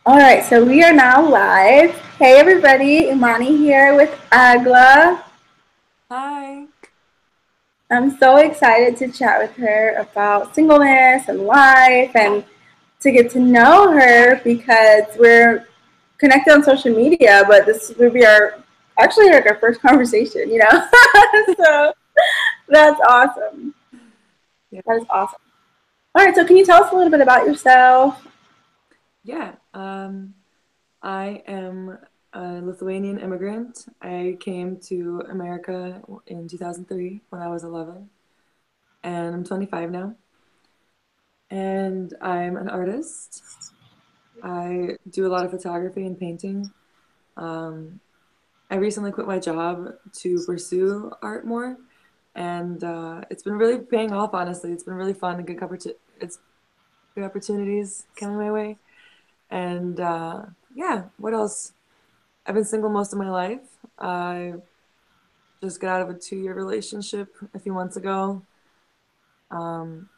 All right, so we are now live. Hey everybody, Imani here with Egle. Hi. I'm so excited to chat with her about singleness and life and to get to know her because we're connected on social media, but this will be our actually like our first conversation, so that's awesome. Yeah. That is awesome. All right, so can you tell us a little bit about yourself? Yeah. I am a Lithuanian immigrant. I came to America in 2003 when I was 11, and I'm 25 now. And I'm an artist. I do a lot of photography and painting. Um, I recently quit my job to pursue art more, and it's been really paying off, honestly. It's been really fun and it's good opportunities coming my way. And yeah, what else? I've been single most of my life. I just got out of a 2-year relationship a few months ago. Um,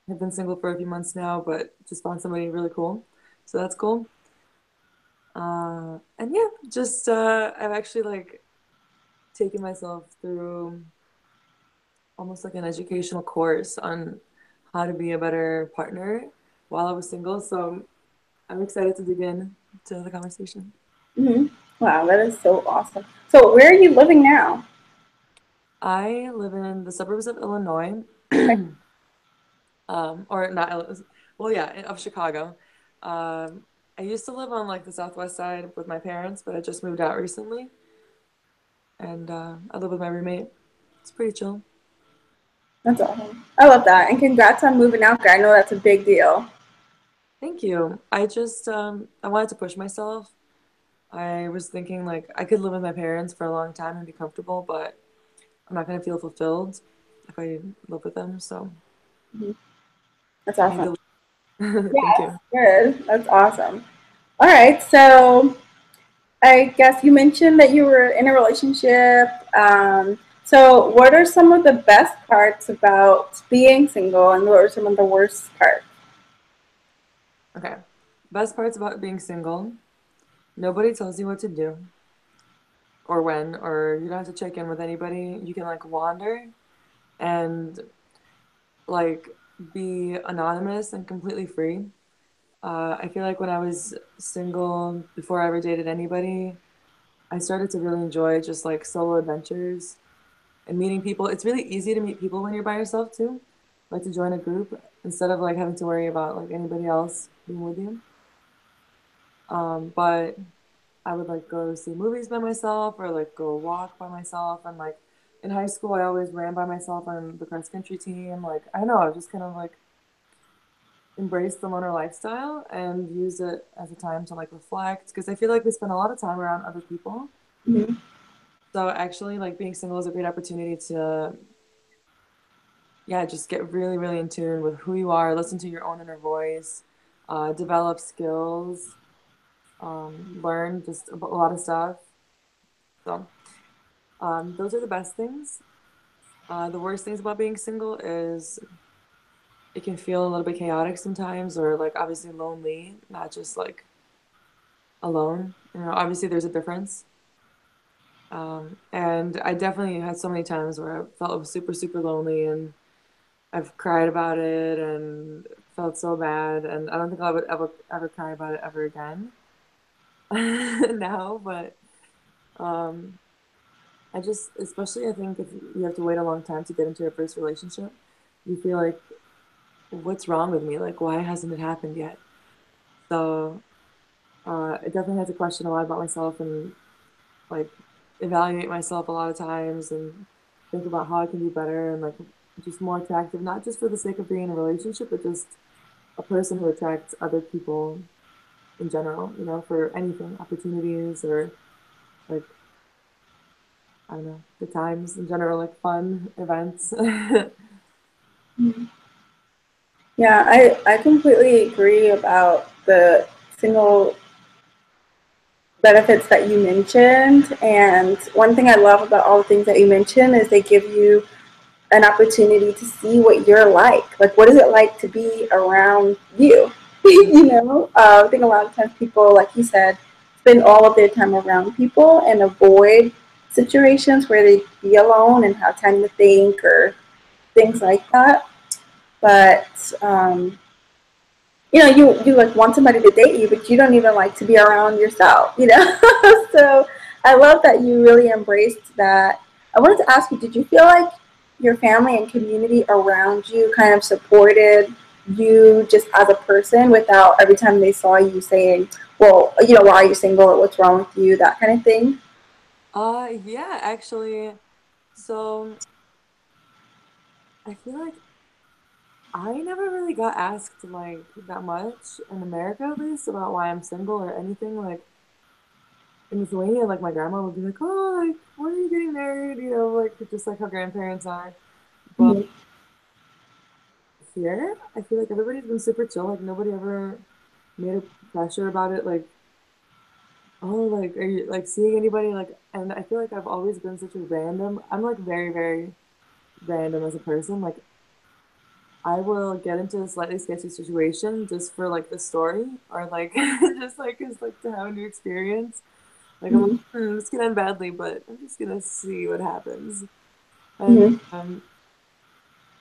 have been single for a few months now, but just found somebody really cool. So that's cool. And yeah, just I've actually like taken myself through almost like an educational course on how to be a better partner while I was single. So I'm excited to dig in to the conversation. Hmm. Wow, that is so awesome. So where are you living now? I live in the suburbs of Illinois, Okay. or not, well, yeah, of Chicago. Um, I used to live on like the southwest side with my parents, but I just moved out recently, and I live with my roommate. It's pretty chill. That's awesome. I love that. And congrats on moving out there. I know that's a big deal. Thank you. I wanted to push myself. I was thinking like I could live with my parents for a long time and be comfortable, but I'm not gonna feel fulfilled if I live with them. So Mhm. That's I had awesome. to leave. Thank Yes, you. good. That's awesome. All right. So I guess you mentioned that you were in a relationship. So what are some of the best parts about being single and what are some of the worst parts? Okay. Best parts about being single, nobody tells you what to do or when, or you don't have to check in with anybody. You can like wander and like be anonymous and completely free. I feel like when I was single, before I ever dated anybody, I started to really enjoy just like solo adventures and meeting people. It's really easy to meet people when you're by yourself too, like to join a group instead of like having to worry about like anybody else being with you. But I would like go see movies by myself or like go walk by myself. And like in high school, I always ran by myself on the cross country team. Like I don't know, I just kind of like embraced the loner lifestyle and used it as a time to like reflect because I feel like we spend a lot of time around other people. Mhm. So actually, like being single is a great opportunity to, yeah, just get really, really in tune with who you are, listen to your own inner voice, develop skills, learn just a lot of stuff. So those are the best things. The worst things about being single is it can feel a little bit chaotic sometimes, or like obviously lonely, not just like alone. You know, obviously there's a difference. And I definitely had so many times where I felt super, super lonely, and I've cried about it and felt so bad. And I don't think I would ever cry about it ever again now. But um, I just, especially I think if you have to wait a long time to get into your first relationship, you feel like what's wrong with me? Like, why hasn't it happened yet? So I definitely had to question a lot about myself and like evaluate myself a lot of times and think about how I can be better and like just more attractive, not just for the sake of being in a relationship, but just a person who attracts other people in general, you know, for anything, opportunities or like, I don't know, good times in general, like fun events. Mhm. Yeah, I completely agree about the single benefits that you mentioned. And one thing I love about all the things that you mentioned is they give you an opportunity to see what you're like. Like, what is it like to be around you? I think a lot of times people, like you said, spend all of their time around people and avoid situations where they be alone and have time to think or things like that. But you like want somebody to date you, but you don't even like to be around yourself. So I love that you really embraced that. I wanted to ask you, did you feel like your family and community around you kind of supported you just as a person without every time they saw you saying, well, why are you single or what's wrong with you, that kind of thing? Yeah, actually. So I feel like I never really got asked like that much in America, at least, about why I'm single or anything. Like in Lithuania, like my grandma would be like, "Oh, like when are you getting married?" Like just like how grandparents are. But Mm-hmm. here, I feel like everybody's been super chill. Like nobody ever made a pressure about it. Like, oh, like are you like seeing anybody? Like, and I feel like I've always been such a random. I'm like very, very random as a person. Like I will get into a slightly sketchy situation just for like the story or like just like it's like to have a new experience. Like I'm like, Mm-hmm. this can end badly, but I'm just gonna see what happens. And Mm-hmm.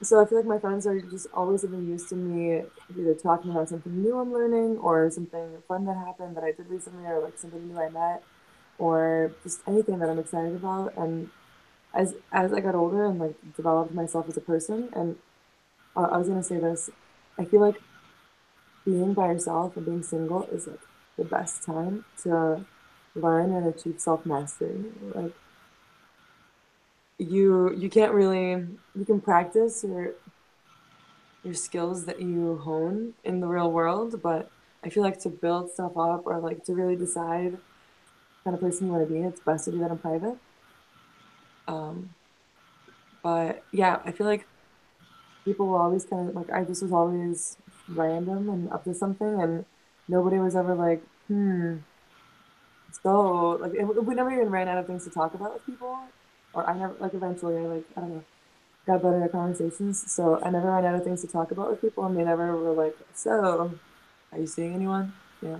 so I feel like my friends are just always have been used to me either talking about something new I'm learning or something fun that happened that I did recently or like somebody new I met or just anything that I'm excited about. And as I got older and like developed myself as a person, and I was gonna say this, I feel like being by yourself and being single is like the best time to learn and achieve self-mastery. Like you can't really you can practice your skills that you hone in the real world, but I feel like to build stuff up or like to really decide what kind of person you want to be, it's best to do that in private. Um, but yeah, I feel like people were always kind of like I just was always random and up to something, and nobody was ever like, so like we never even ran out of things to talk about with people, or I never like eventually I like I don't know got better at conversations, so I never ran out of things to talk about with people, and they never were like, so are you seeing anyone? Yeah.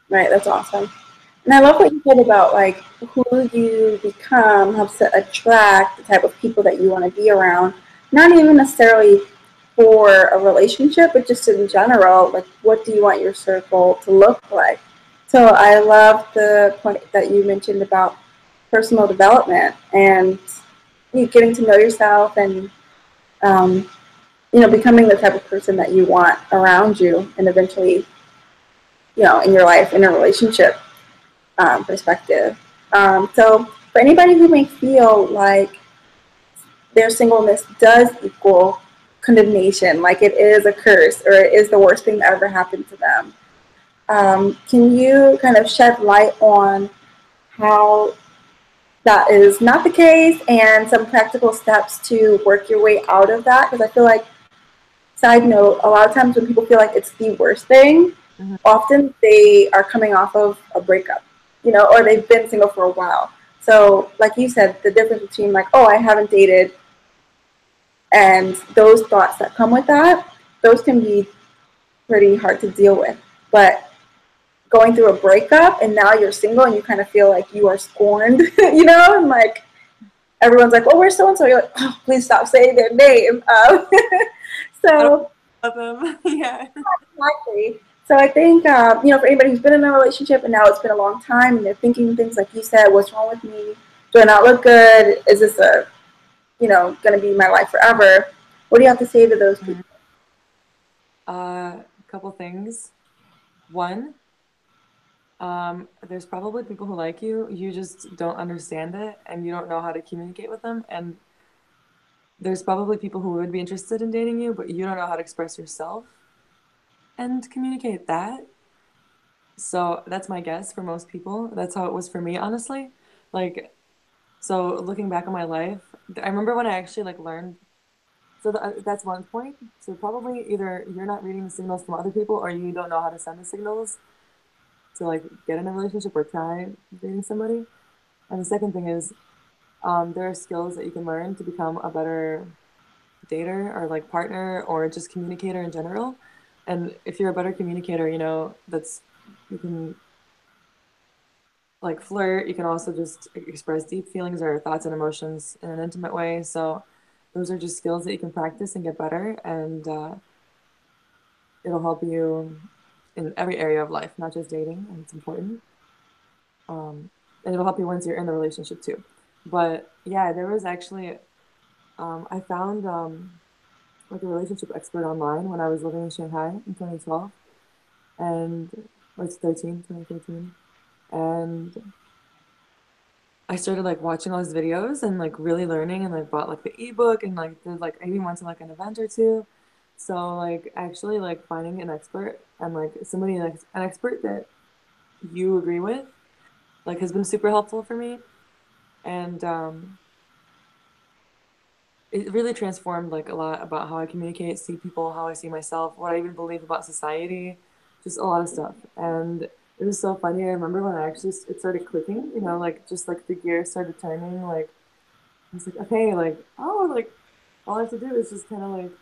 Right, that's awesome. And I love what you said about like who you become helps to attract the type of people that you want to be around. Not even necessarily for a relationship, but just in general. Like, what do you want your circle to look like? So I love the point that you mentioned about personal development and you getting to know yourself and becoming the type of person that you want around you, and eventually, in your life, in a relationship perspective. So, for anybody who may feel like their singleness does equal condemnation, like it is a curse or it is the worst thing that ever happened to them, can you kind of shed light on how that is not the case and some practical steps to work your way out of that? Because I feel like, side note, a lot of times when people feel like it's the worst thing, Mhm. often they are coming off of a breakup, or they've been single for a while. So, like you said, the difference between like, oh, I haven't dated, and those thoughts that come with that, those can be pretty hard to deal with. But going through a breakup and now you're single and you kind of feel like you are scorned, and like everyone's like, well, we're so and so. You're like, oh, please stop saying their name. I don't So love them. Yeah. exactly. So I think, for anybody who's been in a relationship and now it's been a long time and they're thinking things like you said, what's wrong with me? Do I not look good? Is this going to be my life forever? What do you have to say to those Mhm. people? Couple things. One, there's probably people who like you. You just don't understand it and you don't know how to communicate with them. And there's probably people who would be interested in dating you, but you don't know how to express yourself and communicate that. So that's my guess for most people. That's how it was for me, honestly. Like, so looking back on my life, I remember when I actually like learned. So that's one point. So probably either you're not reading the signals from other people, or you don't know how to send the signals to like get in a relationship or try dating somebody. And the second thing is, there are skills that you can learn to become a better dater or like partner or just communicator in general. And if you're a better communicator, you know, that's you can like flirt, you can also just express deep feelings or thoughts and emotions in an intimate way. So those are just skills that you can practice and get better, and it'll help you in every area of life, not just dating, and it's important. Um, and it'll help you once you're in the relationship too. But yeah, there was actually I found like a relationship expert online when I was living in Shanghai in 2012, and or it's 2013, and I started like watching all these videos and like really learning, and like bought like the ebook, and like did like I even went to like an event or two. So like actually like finding an expert and like somebody like an expert that you agree with like has been super helpful for me. And it really transformed like a lot about how I communicate, see people, how I see myself, what I even believe about society, just a lot of stuff. And it was so funny. I remember when I actually it started clicking, you know, like just like the gears started turning, like I was like, okay, like, oh, like all I have to do is just kind of like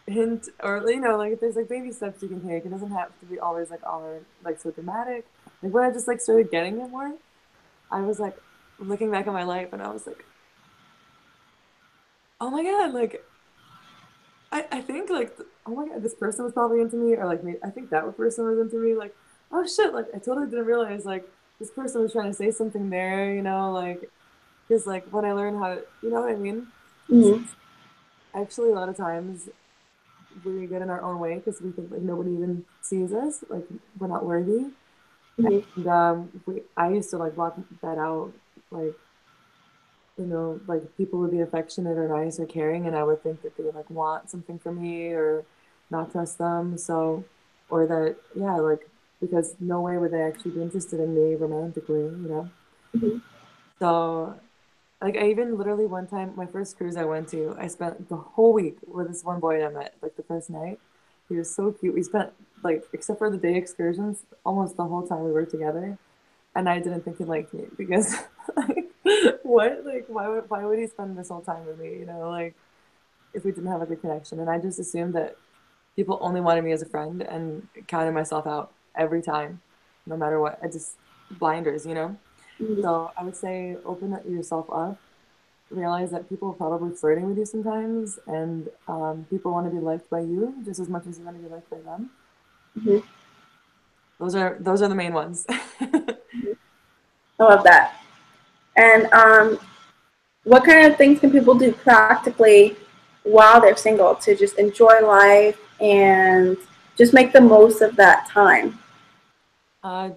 hint or, you know, like there's like baby steps you can take. It doesn't have to be always like all like so dramatic. Like when I just like started getting it more, I was like looking back at my life and I was like, oh my God, like I think like, oh my God, this person was probably into me or like maybe, I think that person was into me. Like, oh shit, like I totally didn't realize like this person was trying to say something there, you know, like, because like when I learned how to, you know what I mean? Mm-hmm. Actually, a lot of times we get in our own way because we think like nobody even sees us, like we're not worthy. Mm-hmm. And I used to like block that out, like you know, like people would be affectionate or nice or caring, and I would think that they would like want something from me or not trust them. So, or that yeah, like because no way would they actually be interested in me romantically, you know. Mm-hmm. So like I even literally one time, my first cruise I went to, I spent the whole week with this one boy I met, like the first night. He was so cute. We spent like, except for the day excursions, almost the whole time we were together. And I didn't think he liked me because, like, what? Like, why would he spend this whole time with me? You know, like if we didn't have a good connection. And I just assumed that people only wanted me as a friend and counted myself out every time, no matter what. I just blinders, you know. Mm-hmm. So I would say open yourself up, realize that people are probably flirting with you sometimes, and people want to be liked by you just as much as you want to be liked by them. Mm-hmm. Those are the main ones. I love that. And what kind of things can people do practically while they're single to just enjoy life and just make the most of that time?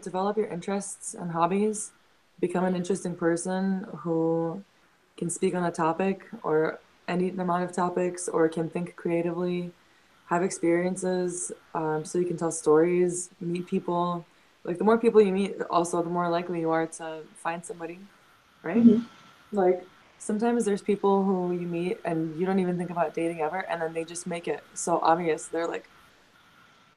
Develop your interests and hobbies. Become an interesting person who can speak on a topic or any amount of topics, or can think creatively, have experiences, so you can tell stories, meet people. Like the more people you meet, also the more likely you are to find somebody, right? Mm-hmm. Like sometimes there's people who you meet and you don't even think about dating ever, and then they just make it so obvious. They're like,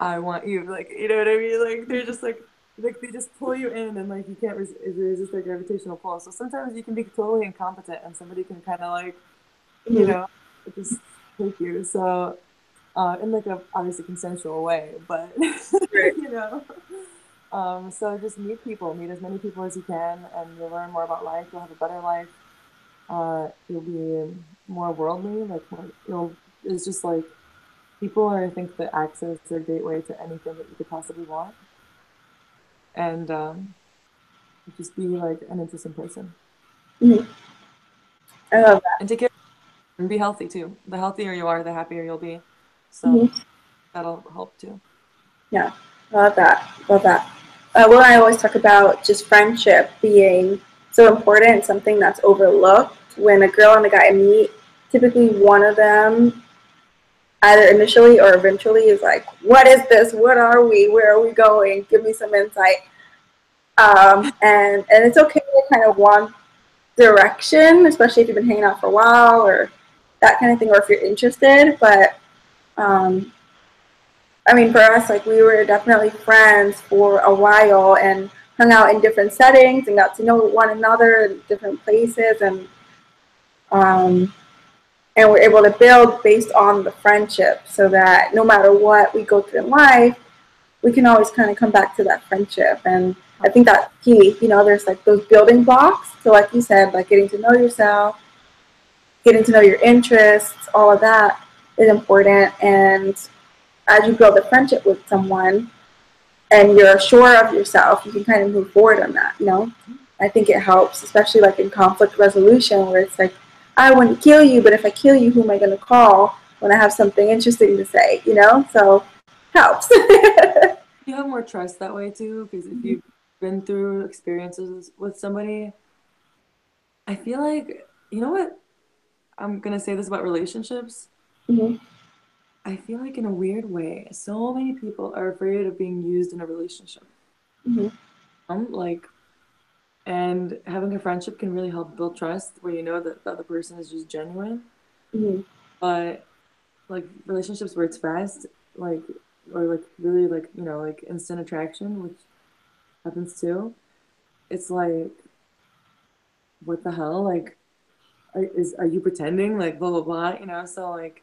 I want you, like, you know what I mean? Like they're just like they just pull you in, and like you can't resist their gravitational pull. So sometimes you can be totally incompetent and somebody can kind of like, you Mm-hmm. know, just take you. So in like a obviously consensual way, but Right. you know. So just meet people, meet as many people as you can, and you'll learn more about life. You'll have a better life. You'll be more worldly, like more, you'll, it's just like people are, I think, the access or gateway to anything that you could possibly want. And just be like an interesting person. Mm-hmm. I love that. And take care and be healthy too. The healthier you are, the happier you'll be. So Mm-hmm. that'll help too. Yeah, love that. Love that. Well, I always talk about just friendship being so important, something that's overlooked. When a girl and a guy meet, typically one of them, either initially or eventually, is like, "What is this? What are we? Where are we going? Give me some insight." And it's okay to kind of want direction, especially if you've been hanging out for a while or that kind of thing, or if you're interested. But um, I mean, for us, like we were definitely friends for a while and hung out in different settings and got to know one another in different places. And um, and we're able to build based on the friendship, so that no matter what we go through in life, we can always kind of come back to that friendship. And I think that's key. There's like those building blocks. So like you said, like getting to know yourself, getting to know your interests, all of that is important. And as you build a friendship with someone and you're sure of yourself, you can kind of move forward on that. I think it helps, especially like in conflict resolution, where it's like, I want to kill you, but if I kill you, who am I going to call when I have something interesting to say? So helps. You have more trust that way too, because if you've been through experiences with somebody, I feel like, you know what? I'm gonna say this about relationships. Mm-hmm. I feel like in a weird way, so many people are afraid of being used in a relationship. Mm-hmm. Like, and having a friendship can really help build trust where you know that the other person is just genuine. Mm-hmm. But like relationships where it's fast, like, or like really like, like instant attraction, which happens too. It's like, what the hell? Like, are you pretending? Like, blah, blah, blah, So like,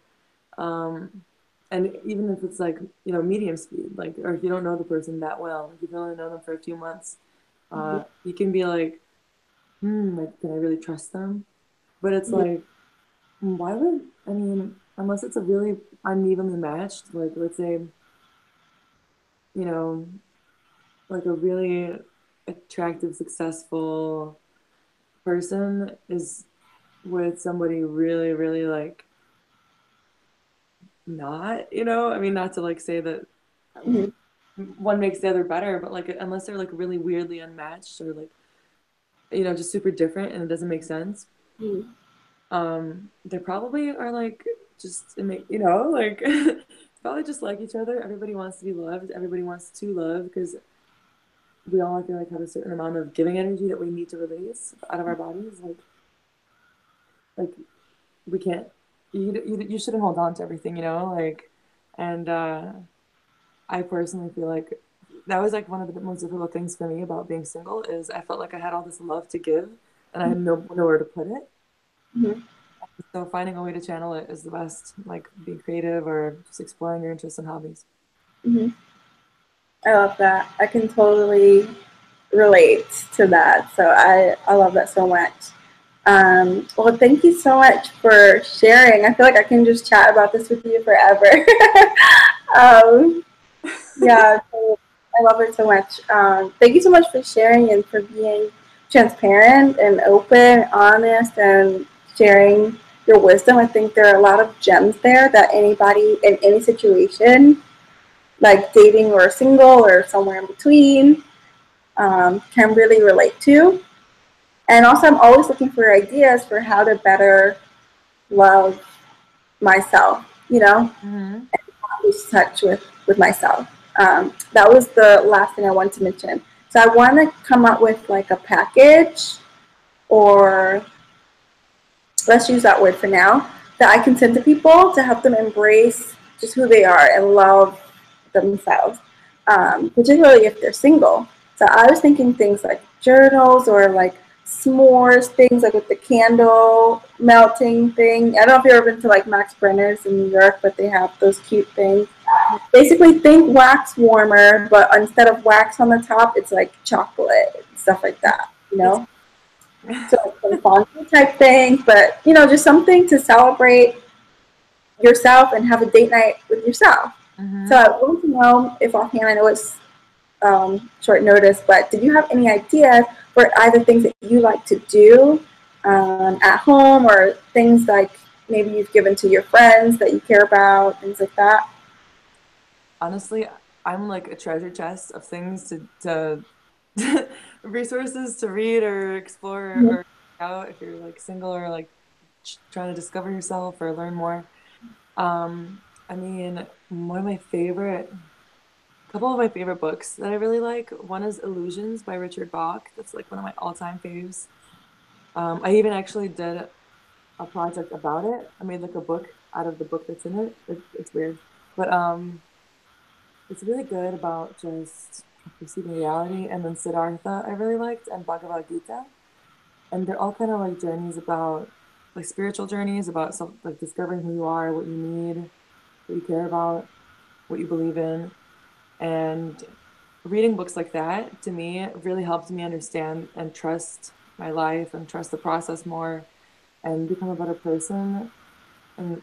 um, and even if it's like, medium speed, like, or if you don't know the person that well, if you've only known them for a few months, you can be like, like, can I really trust them? But it's Mm-hmm. like, why would, I mean, unless it's a really unevenly matched, like, let's say, you know, like a really attractive, successful person is with somebody really, really like not, I mean, not to like say that Mm-hmm. one makes the other better, but like unless they're like really weirdly unmatched or like, just super different and it doesn't make sense, they probably are like just like probably just like each other. Everybody wants to be loved. Everybody wants to love because we all, I feel like, have a certain amount of giving energy that we need to release out of our bodies. Like we can't. You shouldn't hold on to everything, like, and I personally feel like that was like one of the most difficult things for me about being single is I felt like I had all this love to give and I had nowhere to put it. Mm-hmm. So finding a way to channel it is the best, like being creative or just exploring your interests and hobbies. Mm-hmm. I love that. I can totally relate to that. So I love that so much. Well, thank you so much for sharing. I feel like I can just chat about this with you forever. um, yeah, so I love it so much. Thank you so much for sharing and for being transparent and open, honest, and sharing your wisdom. I think there are a lot of gems there that anybody in any situation, like dating or single or somewhere in between, can really relate to. And also, I'm always looking for ideas for how to better love myself, Mm-hmm. lose touch with myself. That was the last thing I wanted to mention. So I want to come up with like a package, or let's use that word for now, that I can send to people to help them embrace just who they are and love themselves, particularly if they're single. So I was thinking things like journals or like s'mores things, like with the candle melting thing. I don't know if you've ever been to like Max Brenner's in New York, but they have those cute things. Basically, think wax warmer, but instead of wax on the top, it's like chocolate, stuff like that, you That's know? So like some fondue type things, but just something to celebrate yourself and have a date night with yourself. So mm-hmm. I want to know if offhand, I know it's short notice, but did you have any ideas for either things that you like to do at home, or things like maybe you've given to your friends that you care about, things like that? Honestly, I'm like a treasure chest of things to resources to read or explore Mm-hmm. or out if you're like single or like trying to discover yourself or learn more. I mean, one of my favorite, couple of my favorite books that I really like. One is Illusions by Richard Bach. That's like one of my all-time faves. I even actually did a project about it. I made like a book out of the book that's in it. It's weird, but it's really good about just perceiving reality. And then Siddhartha, I really liked, and Bhagavad Gita, and they're all kind of like journeys about. like spiritual journeys about self, like discovering who you are, what you need, what you care about, what you believe in. And reading books like that to me really helped me understand and trust my life and trust the process more and become a better person and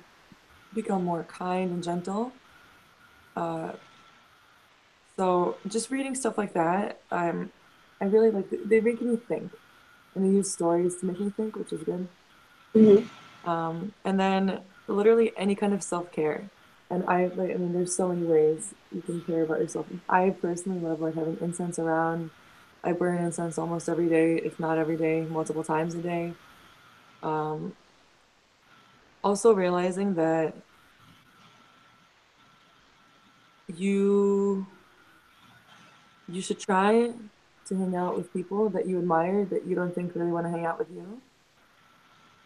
become more kind and gentle. Uh, so just reading stuff like that, I really like. They make me think, and they use stories to make me think, which is good. Mm-hmm. And then literally any kind of self-care. And I like, I mean, there's so many ways you can care about yourself. I personally love like having incense around. I burn incense almost every day, if not every day, multiple times a day. Um, Also realizing that you you should try to hang out with people that you admire that you don't think really want to hang out with you.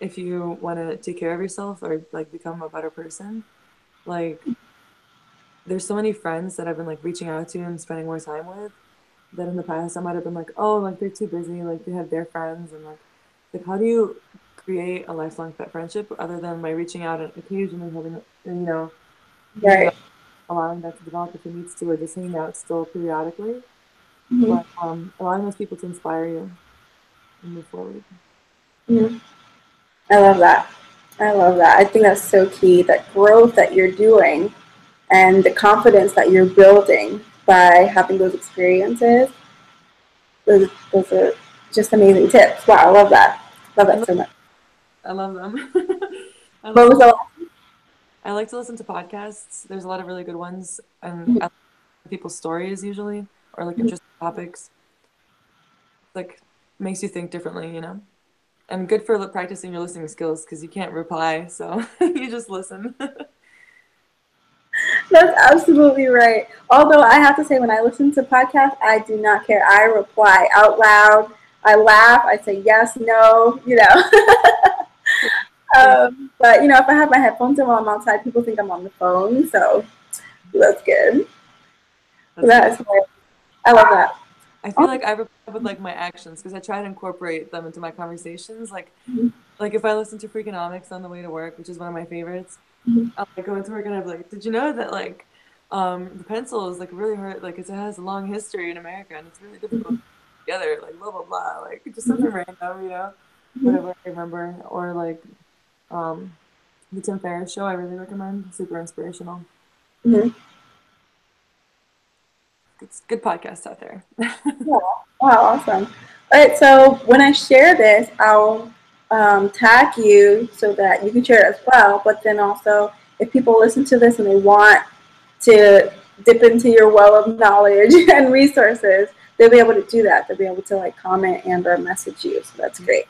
If you want to take care of yourself or like become a better person, like there's so many friends that I've been like reaching out to and spending more time with that in the past I might have been like, oh, like they're too busy, like they have their friends and like how do you create a lifelong friendship other than by reaching out and occasionally having meeting Right. up, allowing that to develop if it needs to, or just hanging out still periodically, Mm-hmm. but allowing those people to inspire you and move forward. Mm-hmm. I love that. I love that. I think that's so key. That growth that you're doing and the confidence that you're building by having those experiences. Those are just amazing tips. Wow, I love that. Love And that so much. I love them. I What was listen the to last? I like to listen to podcasts. There's a lot of really good ones, and I Mhm. like people's stories usually, or like interesting topics. Like makes you think differently, and good for practicing your listening skills because you can't reply, so you just listen. That's absolutely right. Although I have to say, when I listen to podcasts, I do not care. I reply out loud. I laugh. I say yes, no. Same. But if I have my headphones in while I'm outside, people think I'm on the phone. So that's good. That's That's good. great. I love that. I feel Oh, like I reply with like my actions because I try to incorporate them into my conversations. Like if I listen to Freakonomics on the way to work, which is one of my favorites, I'll like go into work and I'm like, did you know that like the pencil is like really hard, like it has a long history in America and it's really difficult to put together, like blah blah blah, like just something random, whatever I remember. Or like um the Tim Ferriss show I really recommend. Super inspirational. mhm. It's good podcast out there. Yeah. Wow, awesome. All right, so when I share this, I'll tag you so that you can share it as well. But then also, if people listen to this and they want to dip into your well of knowledge and resources, they'll be able to do that. They'll be able to like comment and or message you. So that's great.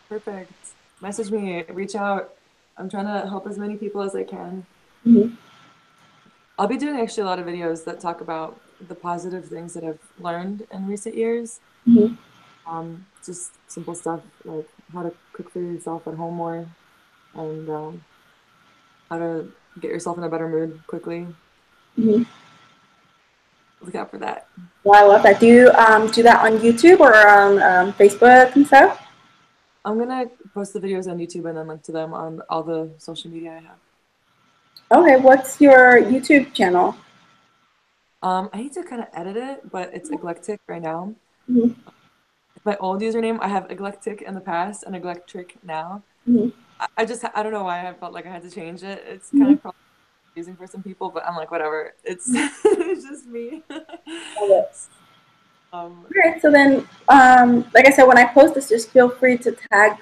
Perfect. Message me, reach out. I'm trying to help as many people as I can. Mm-hmm. I'll be doing actually a lot of videos that talk about the positive things that I've learned in recent years. Mm-hmm. Just simple stuff like how to cook for yourself at home more and how to get yourself in a better mood quickly. Mm-hmm. Look out for that. Well, I love that. Do you do that on YouTube or on Facebook and stuff? I'm gonna post the videos on YouTube and then link to them on all the social media I have. Okay, what's your YouTube channel? I need to kind of edit it, but it's eclectic right now. Mm-hmm. My old username, I have eclectic in the past and eclectic now. Mm-hmm. I don't know why I felt like I had to change it. It's kind Mm-hmm. of probably confusing for some people, but I'm like, whatever. It's it's just me. Love it. Um, All right, so then, like I said, when I post this, just feel free to tag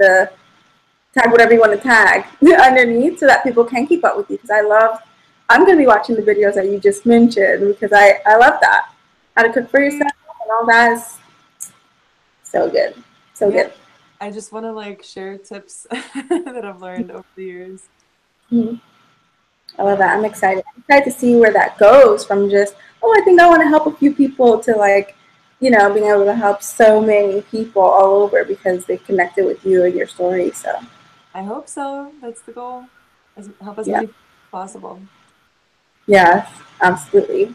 whatever you want to tag underneath, so that people can keep up with you. Because I'm going to be watching the videos that you just mentioned because I love that. How to cook for yourself and all that is so good, so yeah, good. I just want to like share tips that I've learned over the years. Mhm. I love that. I'm excited. I'm excited to see where that goes from just, oh, I think I want to help a few people to like, being able to help so many people all over because they connected with you and your story. So, I hope so. That's the goal. Help as yeah. many people as possible. Yes, absolutely.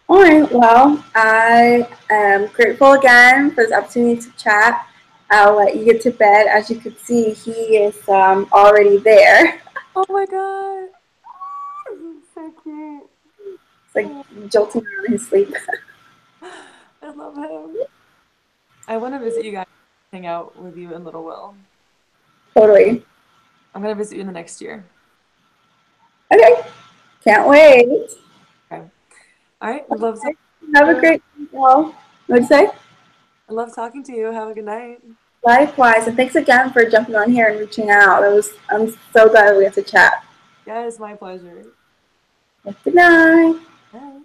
All right. Well, I am grateful again for this opportunity to chat. I'll let you get to bed. As you can see, he is already there. Oh my god. So cute. It's like Oh, jolting around in his sleep. I love him. I want to visit you guys, hang out with you and little Will. Totally. I'm gonna visit you in the next year. Okay. Can't wait. Okay. All right. Love talking Have to a you. great week, y'all. What'd you say? I love talking to you. Have a good night. Likewise, and thanks again for jumping on here and reaching out. I'm so glad we got to chat. Yeah, it's my pleasure. Good night. Bye.